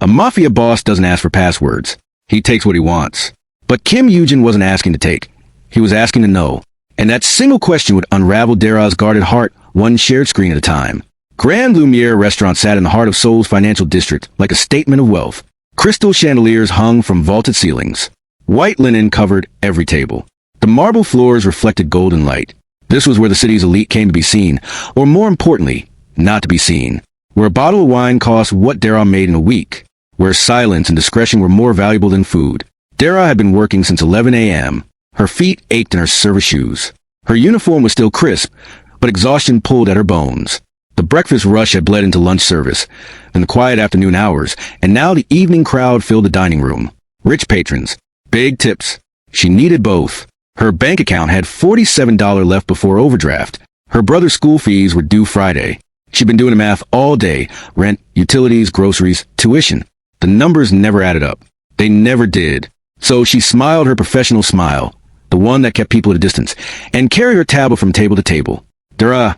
A mafia boss doesn't ask for passwords. He takes what he wants. But Kim Yujin wasn't asking to take. He was asking to know. And that single question would unravel Dera's guarded heart, one shared screen at a time. Grand Lumiere restaurant sat in the heart of Seoul's financial district, like a statement of wealth. Crystal chandeliers hung from vaulted ceilings. White linen covered every table. The marble floors reflected golden light. This was where the city's elite came to be seen, or more importantly, not to be seen. Where a bottle of wine cost what Dera made in a week. Where silence and discretion were more valuable than food. Dera had been working since 11 a.m. Her feet ached in her service shoes. Her uniform was still crisp, but exhaustion pulled at her bones. The breakfast rush had bled into lunch service, then the quiet afternoon hours, and now the evening crowd filled the dining room. Rich patrons, big tips. She needed both. Her bank account had $47 left before overdraft. Her brother's school fees were due Friday. She'd been doing the math all day. Rent, utilities, groceries, tuition. The numbers never added up. They never did. So she smiled her professional smile, the one that kept people at a distance, and carried her tablet from table to table. Dera.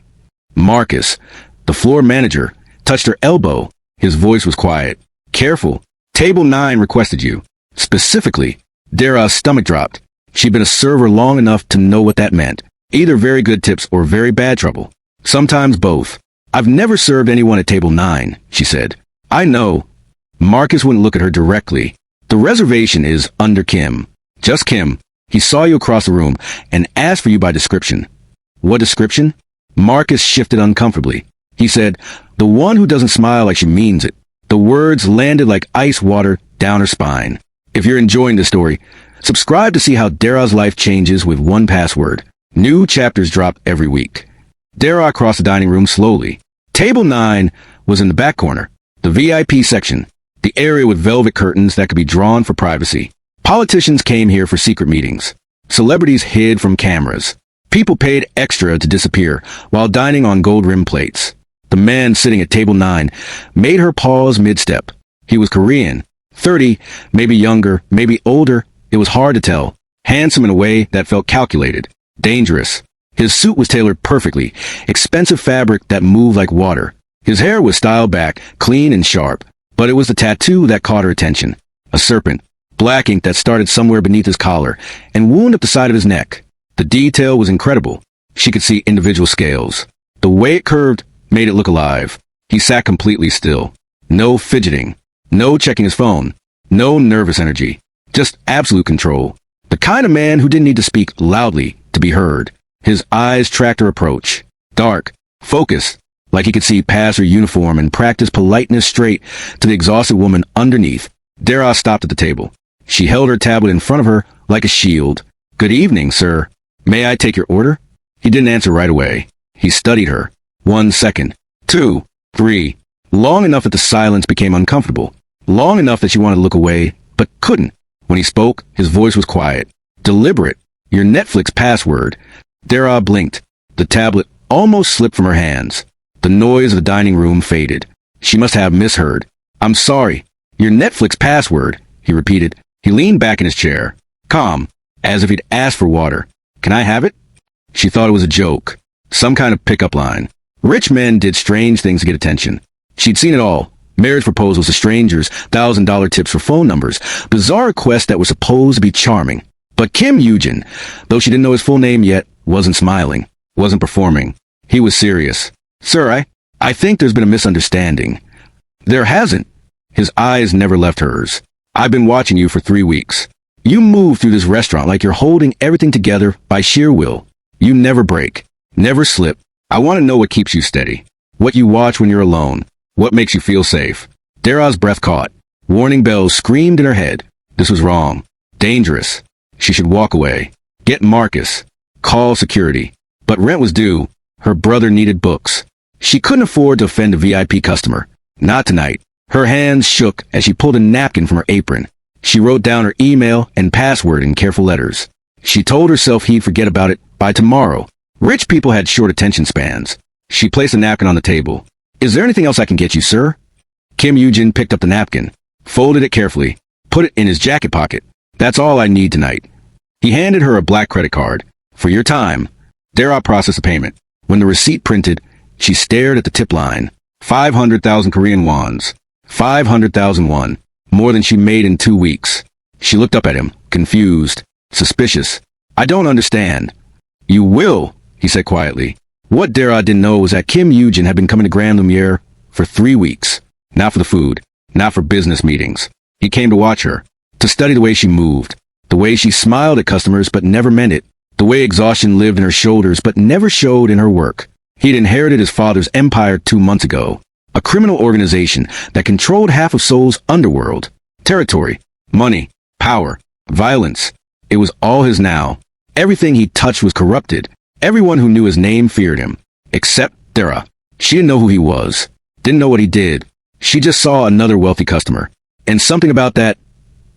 Marcus, the floor manager, touched her elbow. His voice was quiet. Careful. Table 9 requested you. Specifically. Dera's stomach dropped. She'd been a server long enough to know what that meant. Either very good tips or very bad trouble. Sometimes both. I've never served anyone at table 9, she said. I know. Marcus wouldn't look at her directly. The reservation is under Kim. Just Kim. He saw you across the room and asked for you by description. What description? Marcus shifted uncomfortably. He said, the one who doesn't smile like she means it. The words landed like ice water down her spine. If you're enjoying this story, subscribe to see how Dera's life changes with one password. New chapters drop every week. Dera crossed the dining room slowly. Table 9 was in the back corner, the VIP section, the area with velvet curtains that could be drawn for privacy. Politicians came here for secret meetings. Celebrities hid from cameras. People paid extra to disappear while dining on gold-rimmed plates. The man sitting at table 9 made her pause mid-step. He was Korean, 30, maybe younger, maybe older. It was hard to tell. Handsome in a way that felt calculated. Dangerous. His suit was tailored perfectly, expensive fabric that moved like water. His hair was styled back, clean and sharp. But it was the tattoo that caught her attention. A serpent, black ink that started somewhere beneath his collar and wound up the side of his neck. The detail was incredible. She could see individual scales. The way it curved made it look alive. He sat completely still. No fidgeting. No checking his phone. No nervous energy. Just absolute control. The kind of man who didn't need to speak loudly to be heard. His eyes tracked her approach. Dark. Focused. Like he could see past her uniform and practice politeness straight to the exhausted woman underneath. Dera stopped at the table. She held her tablet in front of her like a shield. Good evening, sir. May I take your order? He didn't answer right away. He studied her. 1 second. 2. 3. Long enough that the silence became uncomfortable. Long enough that she wanted to look away, but couldn't. When he spoke, his voice was quiet. Deliberate. Your Netflix password. Dera blinked. The tablet almost slipped from her hands. The noise of the dining room faded. She must have misheard. I'm sorry. Your Netflix password, he repeated. He leaned back in his chair. Calm, as if he'd asked for water. Can I have it? She thought it was a joke. Some kind of pickup line. Rich men did strange things to get attention. She'd seen it all. Marriage proposals to strangers, $1,000 tips for phone numbers, bizarre requests that were supposed to be charming. But Kim Yujin, though she didn't know his full name yet, wasn't smiling, wasn't performing. He was serious. Sir, I think there's been a misunderstanding. There hasn't. His eyes never left hers. I've been watching you for 3 weeks. You move through this restaurant like you're holding everything together by sheer will. You never break, never slip. I want to know what keeps you steady. What you watch when you're alone. What makes you feel safe. Dera's breath caught. Warning bells screamed in her head. This was wrong. Dangerous. She should walk away. Get Marcus. Call security. But rent was due. Her brother needed books. She couldn't afford to offend a VIP customer. Not tonight. Her hands shook as she pulled a napkin from her apron. She wrote down her email and password in careful letters. She told herself he'd forget about it by tomorrow. Rich people had short attention spans. She placed the napkin on the table. Is there anything else I can get you, sir? Kim Yujin picked up the napkin, folded it carefully, put it in his jacket pocket. That's all I need tonight. He handed her a black credit card. For your time. Dera processed the payment. When the receipt printed, she stared at the tip line. 500,000 Korean wons. 500,001. More than she made in 2 weeks. She looked up at him, confused, suspicious. I don't understand. You will, he said quietly. What Dera didn't know was that Kim Yujin had been coming to Grand Lumiere for 3 weeks. Not for the food, not for business meetings. He came to watch her, to study the way she moved, the way she smiled at customers but never meant it, the way exhaustion lived in her shoulders but never showed in her work. He'd inherited his father's empire 2 months ago, a criminal organization that controlled half of Seoul's underworld. Territory, money, power, violence. It was all his now. Everything he touched was corrupted. Everyone who knew his name feared him, except Dera. She didn't know who he was, didn't know what he did. She just saw another wealthy customer. And something about that,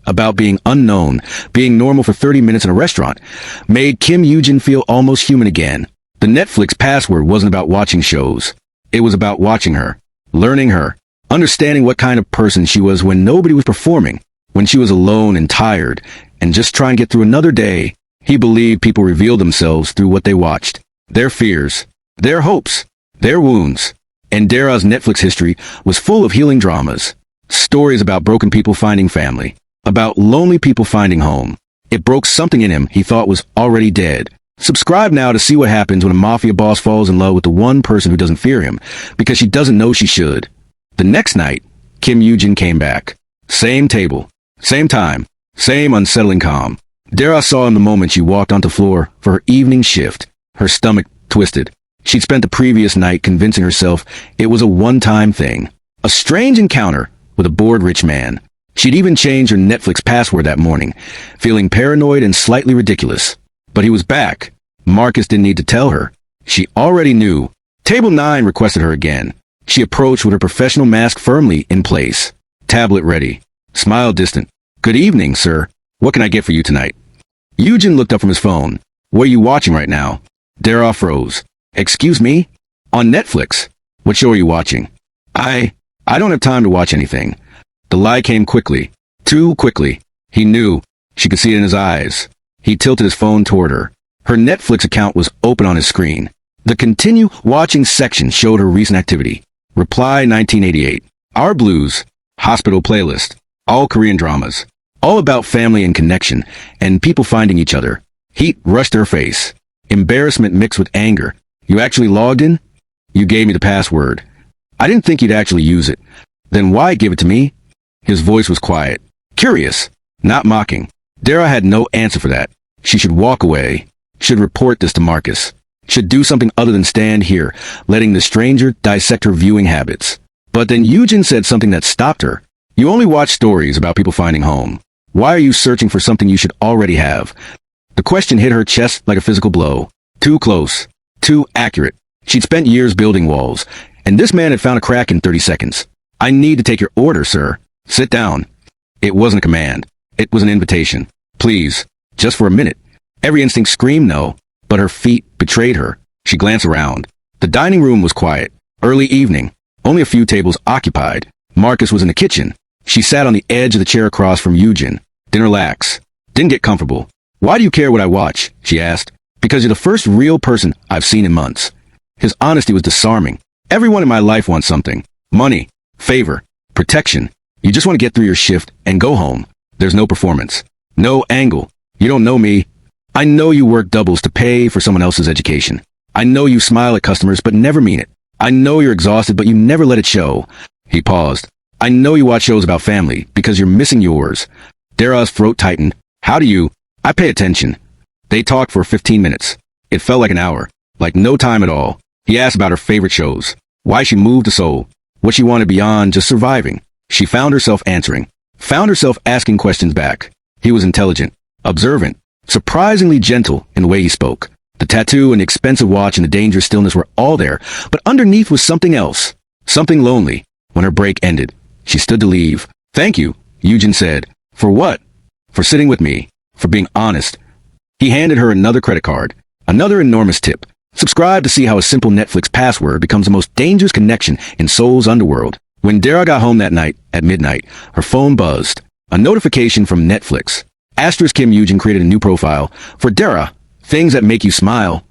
about being unknown, being normal for 30 minutes in a restaurant, made Kim Yujin feel almost human again. The Netflix password wasn't about watching shows. It was about watching her, learning her, understanding what kind of person she was when nobody was performing, when she was alone and tired, and just trying to get through another day. He believed people revealed themselves through what they watched, their fears, their hopes, their wounds. And Dera's Netflix history was full of healing dramas, stories about broken people finding family, about lonely people finding home. It broke something in him he thought was already dead. Subscribe now to see what happens when a mafia boss falls in love with the one person who doesn't fear him, because she doesn't know she should. The next night, Kim Yujin came back. Same table, same time, same unsettling calm. Dera saw him the moment she walked onto the floor for her evening shift. Her stomach twisted. She'd spent the previous night convincing herself it was a one-time thing. A strange encounter with a bored rich man. She'd even changed her Netflix password that morning, feeling paranoid and slightly ridiculous. But he was back. Marcus didn't need to tell her. She already knew. Table 9 requested her again. She approached with her professional mask firmly in place. Tablet ready. Smile distant. Good evening, sir. What can I get for you tonight? Yujin looked up from his phone. What are you watching right now? Dera froze. Excuse me? On Netflix. What show are you watching? I don't have time to watch anything. The lie came quickly. Too quickly. He knew. She could see it in his eyes. He tilted his phone toward her. Her Netflix account was open on his screen. The continue watching section showed her recent activity. Reply 1988. Our Blues. Hospital playlist. All Korean dramas. All about family and connection, and people finding each other. Heat rushed to her face. Embarrassment mixed with anger. You actually logged in? You gave me the password. I didn't think you'd actually use it. Then why give it to me? His voice was quiet. Curious. Not mocking. Dera had no answer for that. She should walk away. Should report this to Marcus. Should do something other than stand here, letting the stranger dissect her viewing habits. But then Yujin said something that stopped her. You only watch stories about people finding home. Why are you searching for something you should already have? The question hit her chest like a physical blow. Too close. Too accurate. She'd spent years building walls, and this man had found a crack in 30 seconds. I need to take your order, sir. Sit down. It wasn't a command. It was an invitation. Please, just for a minute. Every instinct screamed no, but her feet betrayed her. She glanced around. The dining room was quiet. Early evening. Only a few tables occupied. Marcus was in the kitchen. She sat on the edge of the chair across from Yujin. Didn't relax. Didn't get comfortable. Why do you care what I watch? She asked. Because you're the first real person I've seen in months. His honesty was disarming. Everyone in my life wants something. Money. Favor. Protection. You just want to get through your shift and go home. There's no performance. No angle. You don't know me. I know you work doubles to pay for someone else's education. I know you smile at customers but never mean it. I know you're exhausted but you never let it show. He paused. I know you watch shows about family because you're missing yours. Dera's throat tightened. How do you? I pay attention. They talked for 15 minutes. It felt like an hour. Like no time at all. He asked about her favorite shows. Why she moved to Seoul. What she wanted beyond just surviving. She found herself answering. Found herself asking questions back. He was intelligent. Observant. Surprisingly gentle in the way he spoke. The tattoo and the expensive watch and the dangerous stillness were all there, but underneath was something else. Something lonely. When her break ended, she stood to leave. Thank you, Yujin said. For what? For sitting with me. For being honest. He handed her another credit card. Another enormous tip. Subscribe to see how a simple Netflix password becomes the most dangerous connection in Seoul's underworld. When Dera got home that night, at midnight, her phone buzzed. A notification from Netflix. Asterisk Kim Yujin created a new profile. For Dera, things that make you smile.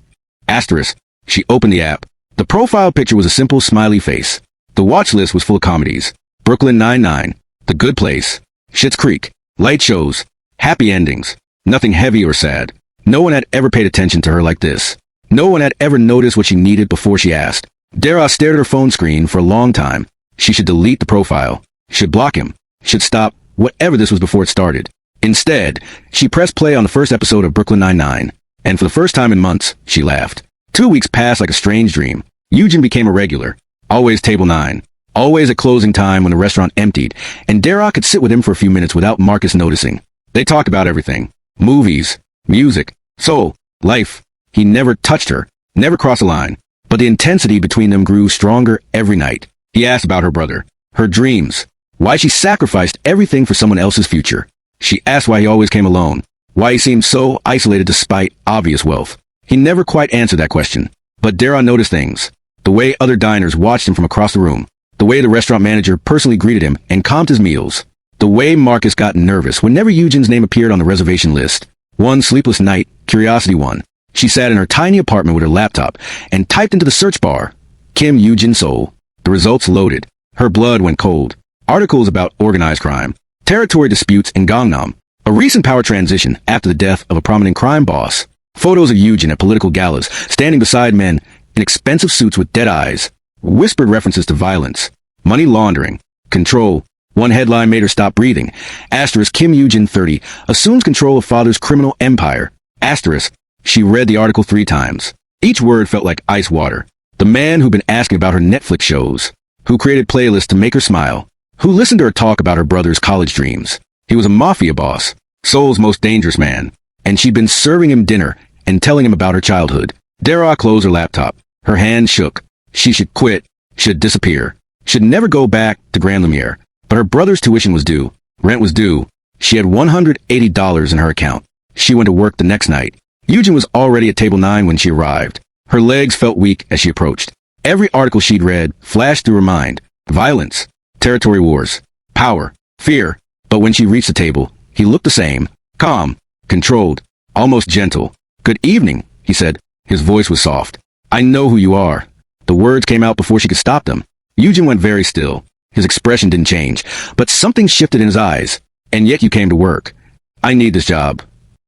Asterisk. She opened the app. The profile picture was a simple smiley face. The watch list was full of comedies. Brooklyn Nine-Nine, The Good Place, Schitt's Creek, light shows, happy endings, nothing heavy or sad. No one had ever paid attention to her like this. No one had ever noticed what she needed before she asked. Dera stared at her phone screen for a long time. She should delete the profile, should block him, should stop whatever this was before it started. Instead, she pressed play on the first episode of Brooklyn Nine-Nine, and for the first time in months, she laughed. 2 weeks passed like a strange dream. Yujin became a regular, always table 9. Always at closing time when the restaurant emptied, and Dera could sit with him for a few minutes without Marcus noticing. They talked about everything. Movies, music, soul, life. He never touched her, never crossed a line, but the intensity between them grew stronger every night. He asked about her brother, her dreams, why she sacrificed everything for someone else's future. She asked why he always came alone, why he seemed so isolated despite obvious wealth. He never quite answered that question, but Dera noticed things. The way other diners watched him from across the room. The way the restaurant manager personally greeted him and comped his meals. The way Marcus got nervous whenever Yujin's name appeared on the reservation list. One sleepless night, curiosity won. She sat in her tiny apartment with her laptop and typed into the search bar, Kim Yujin Seoul. The results loaded. Her blood went cold. Articles about organized crime, territory disputes in Gangnam, a recent power transition after the death of a prominent crime boss, photos of Yujin at political galas, standing beside men in expensive suits with dead eyes, whispered references to violence, money laundering, control. One headline made her stop breathing. Asterisk Kim Yujin 30 assumes control of father's criminal empire. Asterisk. She read the article 3 times. Each word felt like ice water. The man who'd been asking about her Netflix shows, who created playlists to make her smile, who listened to her talk about her brother's college dreams. He was a mafia boss, Seoul's most dangerous man, and she'd been serving him dinner and telling him about her childhood. Dera closed her laptop. Her hand shook. She should quit, should disappear, should never go back to Grand Lumiere. But her brother's tuition was due. Rent was due. She had $180 in her account. She went to work the next night. Yujin was already at table 9 when she arrived. Her legs felt weak as she approached. Every article she'd read flashed through her mind. Violence, territory wars, power, fear. But when she reached the table, he looked the same. Calm, controlled, almost gentle. "Good evening," he said. His voice was soft. "I know who you are." The words came out before she could stop them. Yujin went very still. His expression didn't change, but something shifted in his eyes. "And yet you came to work." "I need this job."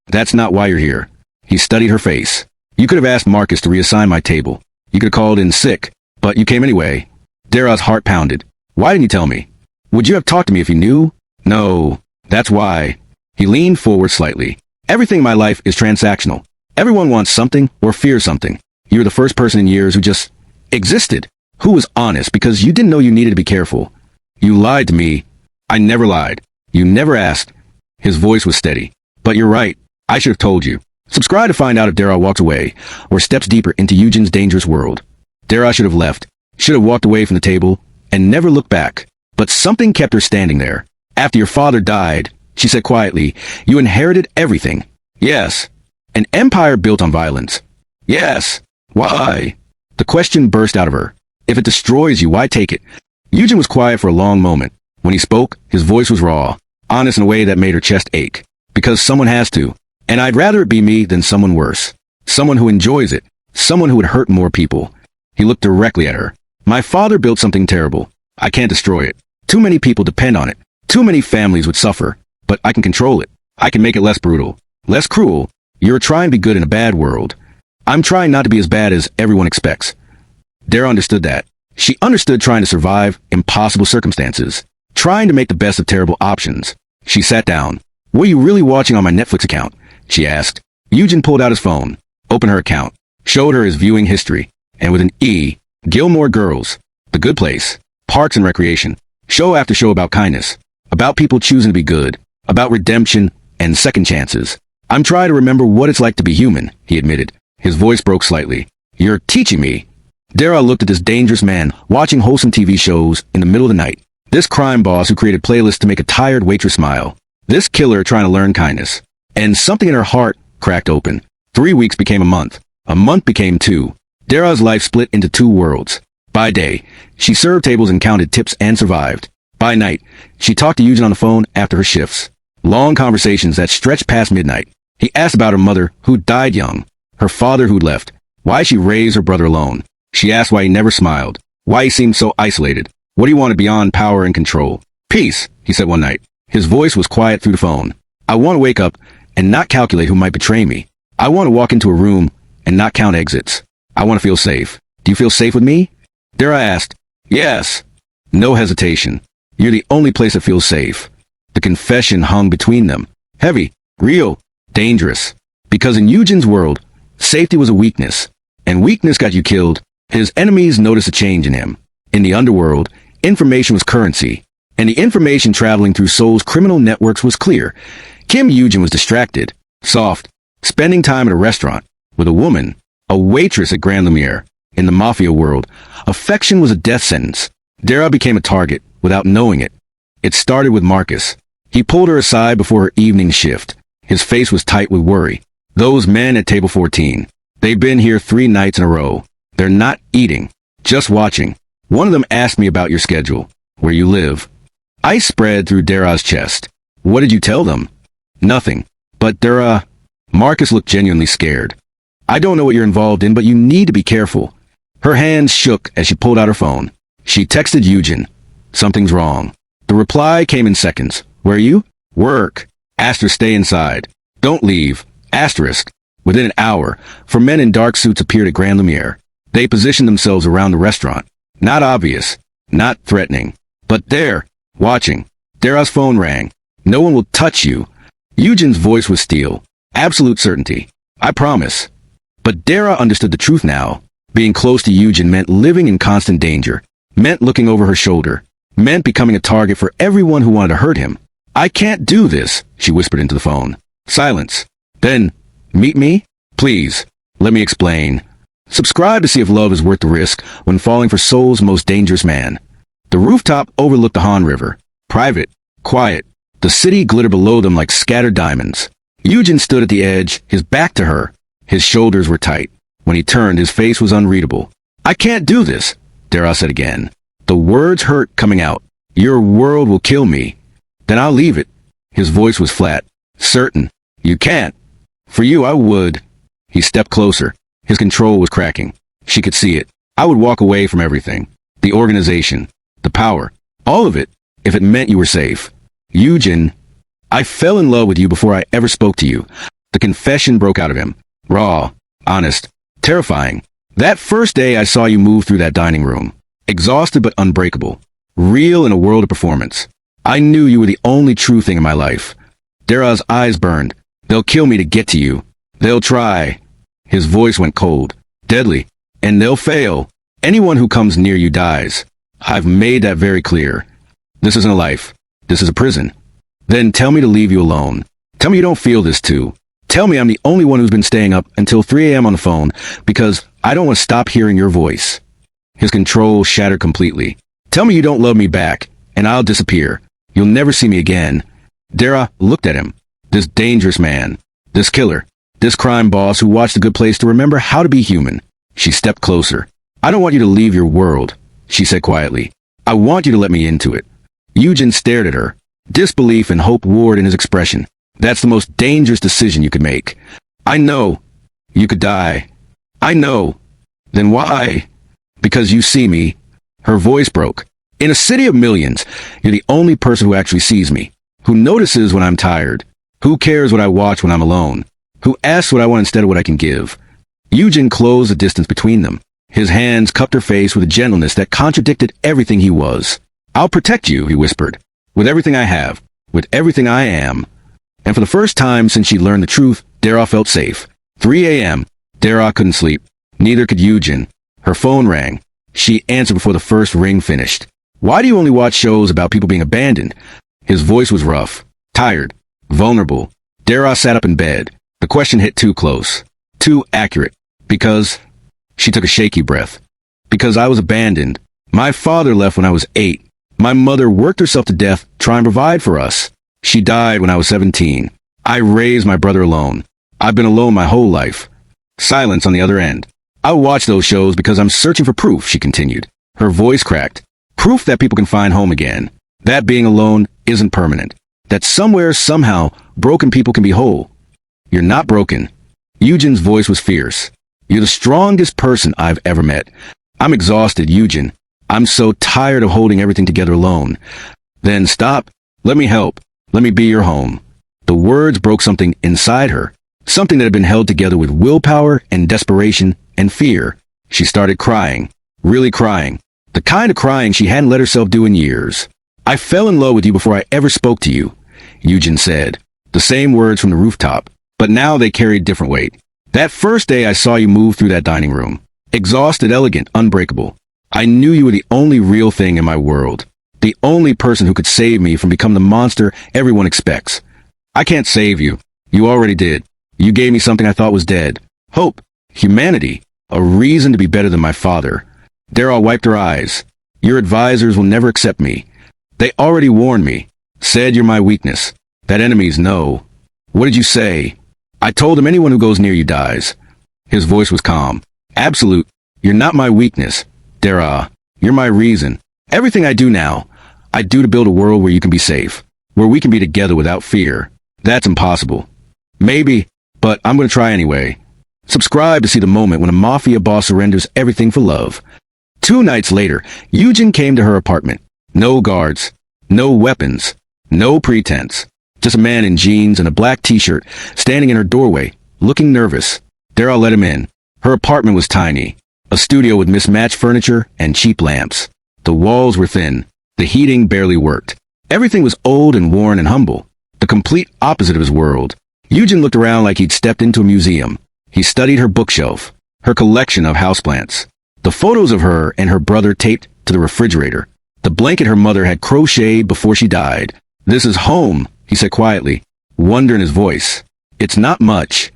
"That's not why you're here." He studied her face. "You could have asked Marcus to reassign my table. You could have called in sick, but you came anyway." Dera's heart pounded. "Why didn't you tell me? Would you have talked to me if you knew?" "No, that's why." He leaned forward slightly. "Everything in my life is transactional. Everyone wants something or fears something. You're the first person in years who just existed, who was honest because you didn't know you needed to be careful. You lied to me. I never lied. You never asked." His voice was steady. "But you're right. I should have told you." Subscribe to find out if Dera walks away or steps deeper into Yujin's dangerous world. Dera should have left, should have walked away from the table, and never looked back. But something kept her standing there. "After your father died," she said quietly, "you inherited everything." "Yes." "An empire built on violence." "Yes." "Why?" The question burst out of her. "If it destroys you, why take it?" Yujin was quiet for a long moment. When he spoke, his voice was raw, honest in a way that made her chest ache. "Because someone has to. And I'd rather it be me than someone worse. Someone who enjoys it. Someone who would hurt more people." He looked directly at her. "My father built something terrible. I can't destroy it. Too many people depend on it. Too many families would suffer. But I can control it. I can make it less brutal. Less cruel. You're trying to be good in a bad world. I'm trying not to be as bad as everyone expects." Dera understood that. She understood trying to survive impossible circumstances. Trying to make the best of terrible options. She sat down. "What are you really watching on my Netflix account?" she asked. Yujin pulled out his phone, opened her account, showed her his viewing history, and with an E, Gilmore Girls, The Good Place, Parks and Recreation, show after show about kindness, about people choosing to be good, about redemption and second chances. "I'm trying to remember what it's like to be human," he admitted. His voice broke slightly. "You're teaching me." Dera looked at this dangerous man watching wholesome TV shows in the middle of the night. This crime boss who created playlists to make a tired waitress smile. This killer trying to learn kindness. And something in her heart cracked open. 3 weeks became a month. A month became 2. Dera's life split into 2 worlds. By day, she served tables and counted tips and survived. By night, she talked to Yujin on the phone after her shifts. Long conversations that stretched past midnight. He asked about her mother, who died young. Her father who'd left. Why she raised her brother alone. She asked why he never smiled. Why he seemed so isolated. What do you want beyond power and control? Peace, he said one night. His voice was quiet through the phone. I want to wake up and not calculate who might betray me. I want to walk into a room and not count exits. I want to feel safe. Do you feel safe with me? Dera asked. Yes. No hesitation. You're the only place that feels safe. The confession hung between them. Heavy, real, dangerous. Because in Yujin's world, safety was a weakness, and weakness got you killed. His enemies noticed a change in him. In the underworld, information was currency, and the information traveling through Seoul's criminal networks was clear. Kim Yujin was distracted, soft, spending time at a restaurant with a woman, a waitress at Grand Lumiere. In the Mafia world, affection was a death sentence. Dera became a target without knowing it. It started with Marcus. He pulled her aside before her evening shift. His face was tight with worry. Those men at table 14. They've been here 3 nights in a row. They're not eating, just watching. One of them asked me about your schedule, where you live. Ice spread through Dera's chest. What did you tell them? Nothing. But Dera... Marcus looked genuinely scared. I don't know what you're involved in, but you need to be careful. Her hands shook as she pulled out her phone. She texted Yujin. Something's wrong. The reply came in seconds. Where are you? Work. Asterisk, stay inside. Don't leave. Asterisk. Within an hour, 4 men in dark suits appeared at Grand Lumiere. They positioned themselves around the restaurant. Not obvious. Not threatening. But there, watching. Dera's phone rang. No one will touch you. Yujin's voice was steel. Absolute certainty. I promise. But Dera understood the truth now. Being close to Yujin meant living in constant danger. Meant looking over her shoulder. Meant becoming a target for everyone who wanted to hurt him. I can't do this, she whispered into the phone. Silence. Then, meet me? Please, let me explain. Subscribe to see if love is worth the risk when falling for Seoul's most dangerous man. The rooftop overlooked the Han River. Private, quiet. The city glittered below them like scattered diamonds. Yujin stood at the edge, his back to her. His shoulders were tight. When he turned, his face was unreadable. I can't do this, Dera said again. The words hurt coming out. Your world will kill me. Then I'll leave it. His voice was flat. Certain. You can't. For you, I would. He stepped closer. His control was cracking. She could see it. I would walk away from everything. The organization. The power. All of it. If it meant you were safe. Yujin. I fell in love with you before I ever spoke to you. The confession broke out of him. Raw. Honest. Terrifying. That first day I saw you move through that dining room. Exhausted but unbreakable. Real in a world of performance. I knew you were the only true thing in my life. Dera's eyes burned. They'll kill me to get to you. They'll try. His voice went cold. Deadly. And they'll fail. Anyone who comes near you dies. I've made that very clear. This isn't a life. This is a prison. Then tell me to leave you alone. Tell me you don't feel this too. Tell me I'm the only one who's been staying up until 3 a.m. on the phone because I don't want to stop hearing your voice. His control shattered completely. Tell me you don't love me back, and I'll disappear. You'll never see me again. Dera looked at him. This dangerous man. This killer. This crime boss who watched The Good Place to remember how to be human. She stepped closer. I don't want you to leave your world, she said quietly. I want you to let me into it. Yujin stared at her. Disbelief and hope warred in his expression. That's the most dangerous decision you could make. I know. You could die. I know. Then why? Because you see me. Her voice broke. In a city of millions, you're the only person who actually sees me. Who notices when I'm tired. Who cares what I watch when I'm alone. Who asks what I want instead of what I can give. Yujin closed the distance between them. His hands cupped her face with a gentleness that contradicted everything he was. I'll protect you, he whispered. With everything I have. With everything I am. And for the first time since she learned the truth, Dera felt safe. 3 a.m. Dera couldn't sleep. Neither could Yujin. Her phone rang. She answered before the first ring finished. Why do you only watch shows about people being abandoned? His voice was rough. Tired. Vulnerable. Dera sat up in bed. The question hit too close. Too accurate. Because... She took a shaky breath. Because I was abandoned. My father left when I was 8. My mother worked herself to death trying to provide for us. She died when I was 17. I raised my brother alone. I've been alone my whole life. Silence on the other end. I watch those shows because I'm searching for proof, she continued. Her voice cracked. Proof that people can find home again. That being alone isn't permanent. That somewhere, somehow, broken people can be whole. You're not broken. Yujin's voice was fierce. You're the strongest person I've ever met. I'm exhausted, Yujin. I'm so tired of holding everything together alone. Then stop. Let me help. Let me be your home. The words broke something inside her, something that had been held together with willpower and desperation and fear. She started crying, really crying, the kind of crying she hadn't let herself do in years. I fell in love with you before I ever spoke to you, Yujin said. The same words from the rooftop, but now they carried different weight. That first day I saw you move through that dining room, exhausted, elegant, unbreakable. I knew you were the only real thing in my world, the only person who could save me from becoming the monster everyone expects. I can't save you. You already did. You gave me something I thought was dead. Hope. Humanity. A reason to be better than my father. Dera wiped her eyes. Your advisors will never accept me. They already warned me. Said you're my weakness. That enemies know. What did you say? I told them anyone who goes near you dies. His voice was calm. Absolute. You're not my weakness. Dera. You're my reason. Everything I do now, I do to build a world where you can be safe. Where we can be together without fear. That's impossible. Maybe, but I'm going to try anyway. Subscribe to see the moment when a mafia boss surrenders everything for love. 2 nights later, Yujin came to her apartment. No guards, no weapons, no pretense. Just a man in jeans and a black t-shirt standing in her doorway, looking nervous. Dera let him in. Her apartment was tiny, a studio with mismatched furniture and cheap lamps. The walls were thin. The heating barely worked. Everything was old and worn and humble. The complete opposite of his world. Yujin looked around like he'd stepped into a museum. He studied her bookshelf, her collection of houseplants, the photos of her and her brother taped to the refrigerator, the blanket her mother had crocheted before she died. This is home, he said quietly, wonder in his voice. It's not much.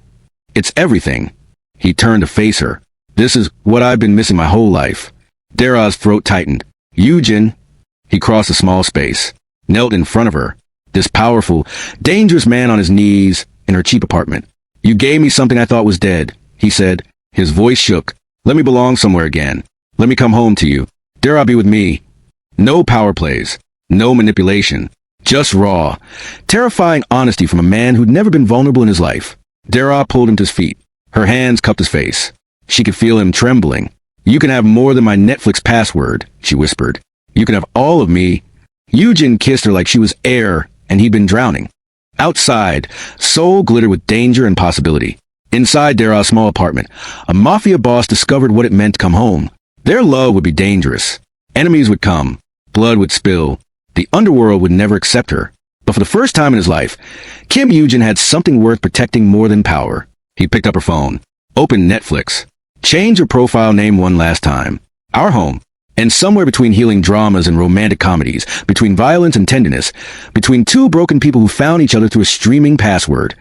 It's everything. He turned to face her. This is what I've been missing my whole life. Dera's throat tightened. Yujin. He crossed a small space, knelt in front of her. This powerful, dangerous man on his knees in her cheap apartment. You gave me something I thought was dead, he said. His voice shook. Let me belong somewhere again. Let me come home to you. Dare be with me. No power plays. No manipulation. Just raw, terrifying honesty from a man who'd never been vulnerable in his life. Dera pulled him to his feet. Her hands cupped his face. She could feel him trembling. You can have more than my Netflix password, she whispered. You can have all of me. Yujin kissed her like she was air and he'd been drowning. Outside, Seoul glittered with danger and possibility. Inside Dera's small apartment, a mafia boss discovered what it meant to come home. Their love would be dangerous. Enemies would come. Blood would spill. The underworld would never accept her. But for the first time in his life, Kim Yujin had something worth protecting more than power. He picked up her phone, opened Netflix, changed her profile name one last time. Our home. And somewhere between healing dramas and romantic comedies, between violence and tenderness, between two broken people who found each other through a streaming password,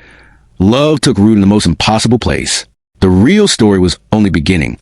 love took root in the most impossible place. The real story was only beginning.